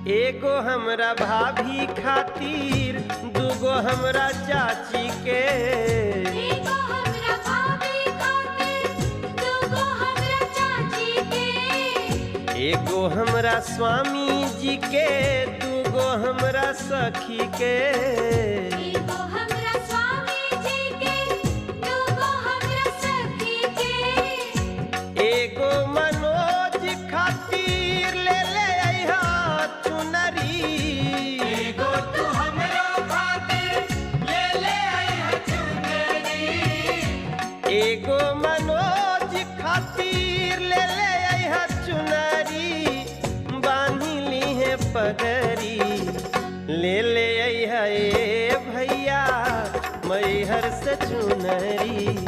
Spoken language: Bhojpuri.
एगो हमरा भाभी खातिर, दूगो हमरा चाची के। एगो हमरा भाभी खातिर, दूगो हमरा चाची के। एगो हमरा स्वामी जी के, दूगो हमरा सखी के। एगो हमरा स्वामी जी के, दूगो हमरा सखी के। एगो मनोज खातिर ले ले अइहा चुनरी। एगो तू हमरो खातिर ले ले अइहा चुनरी। एगो मनोज खातिर ले ले अइहा चुनरी। बांधी लीहे पगरी, ले ले अइहा ए भैया मैहर से चुनरी।